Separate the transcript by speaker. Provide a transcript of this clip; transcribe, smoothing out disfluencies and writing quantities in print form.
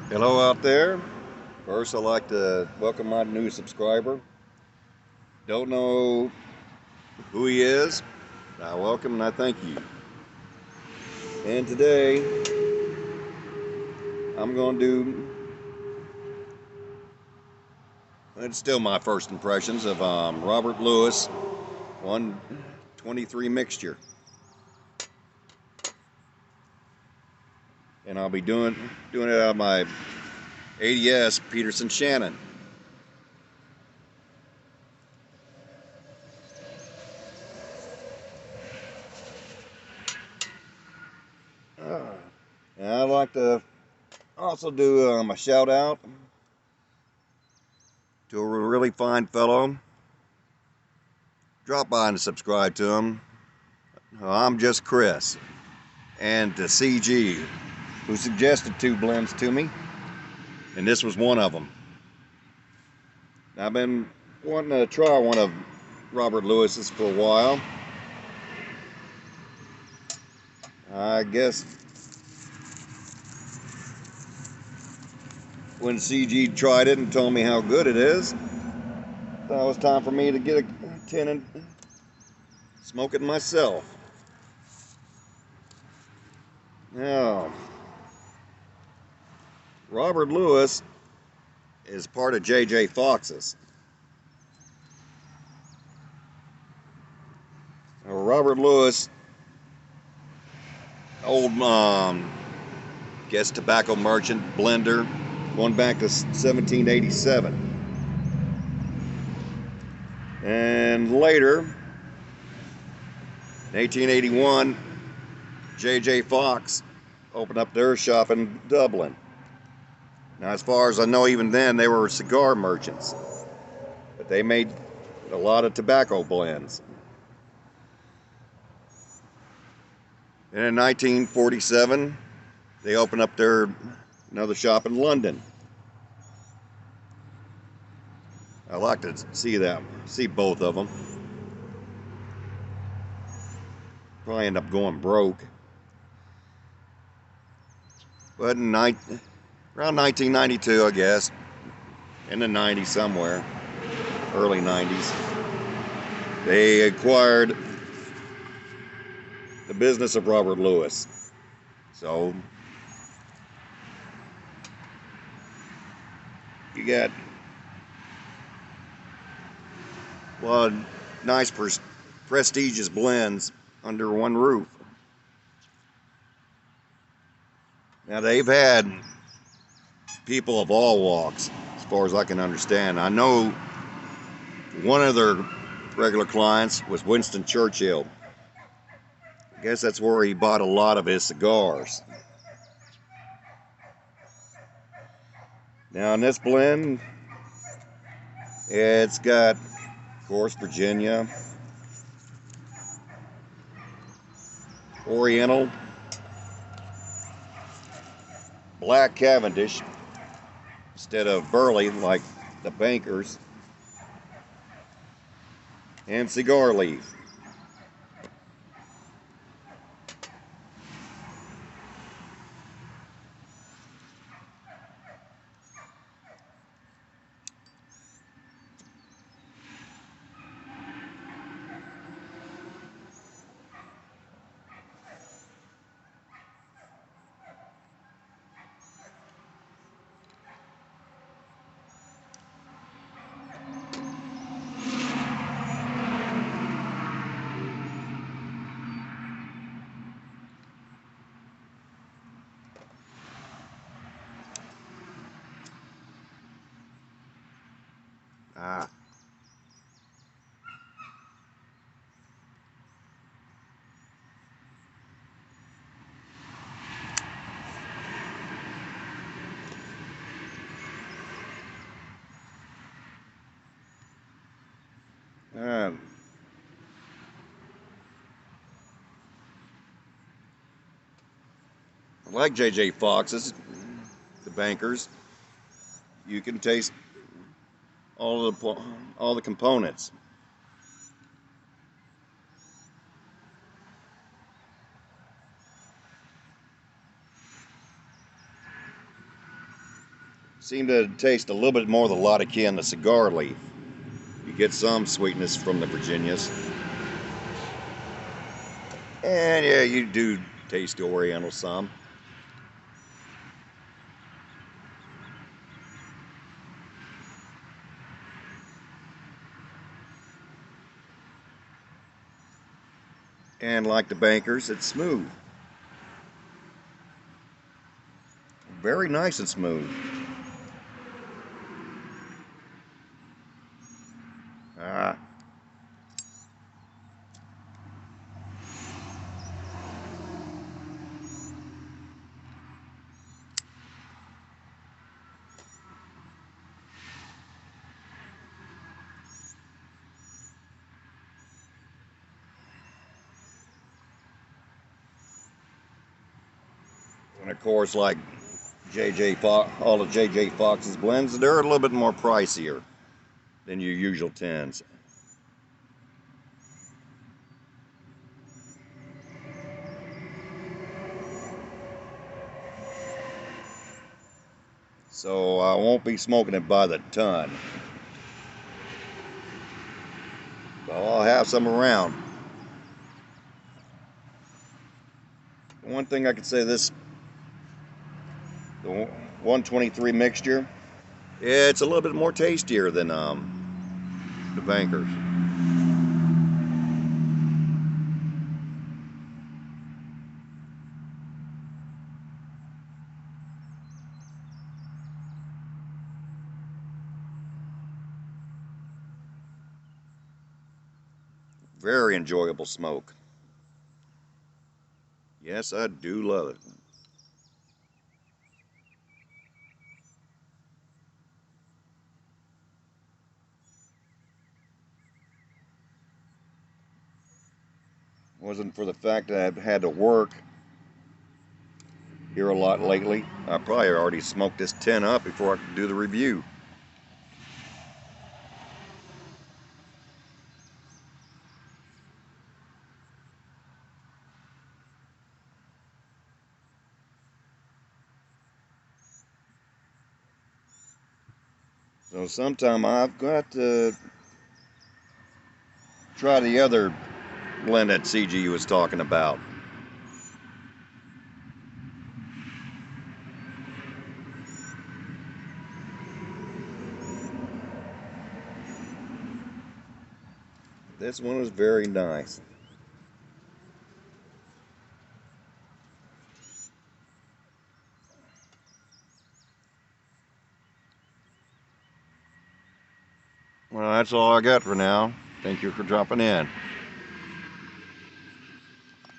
Speaker 1: Hello out there. First, I'd like to welcome my new subscriber. Don't know who he is. I welcome and I thank you. And today, I'm going to it's still my first impressions of Robert Lewis 123 mixture. And I'll be doing it out of my ADS Peterson Shannon. And I'd like to also do a shout out to a really fine fellow. Drop by and subscribe to him. I'm just Chris. And to CG, who suggested two blends to me, and this was one of them. I've been wanting to try one of Robert Lewis's for a while. I guess when CG tried it and told me how good it is, thought it was time for me to get a tin and smoke it myself. Now, Robert Lewis is part of J.J. Fox's. Now, Robert Lewis, old guess tobacco merchant, blender, going back to 1787. And later, in 1881, J.J. Fox opened up their shop in Dublin. Now, as far as I know, even then, they were cigar merchants, but they made a lot of tobacco blends. And in 1947, they opened up another shop in London. I like to see both of them. Probably end up going broke. But around 1992, I guess, in the 90s somewhere, early 90s, they acquired the business of Robert Lewis. So you got a lot of nice prestigious blends under one roof. Now, they've had people of all walks, as far as I can understand. I know one of their regular clients was Winston Churchill. I guess that's where he bought a lot of his cigars. Now, in this blend, it's got, of course, Virginia, Oriental, Black Cavendish instead of Burley like the Bankers, and Cigar Leaf. Ah. Um, like J.J. Fox's, the Bankers, you can taste all the components. Seem to taste a little bit more of the Latakia and the cigar leaf. You get some sweetness from the Virginias. And yeah, you do taste the Oriental some. And like the Bankers, it's smooth. Very nice and smooth. Ah. And of course, like JJ Fox, all of JJ Fox's blends, they're a little bit more pricier than your usual 10s. So I won't be smoking it by the ton. But I'll have some around. One thing I could say, the 123 mixture, it's a little bit more tastier than the Bankers. Very enjoyable smoke. Yes, I do love it. Wasn't for the fact that I've had to work here a lot lately, I probably already smoked this 10 up before I could do the review. So sometime I've got to try the other blend that CG was talking about. This one was very nice. Well, that's all I got for now. Thank you for dropping in.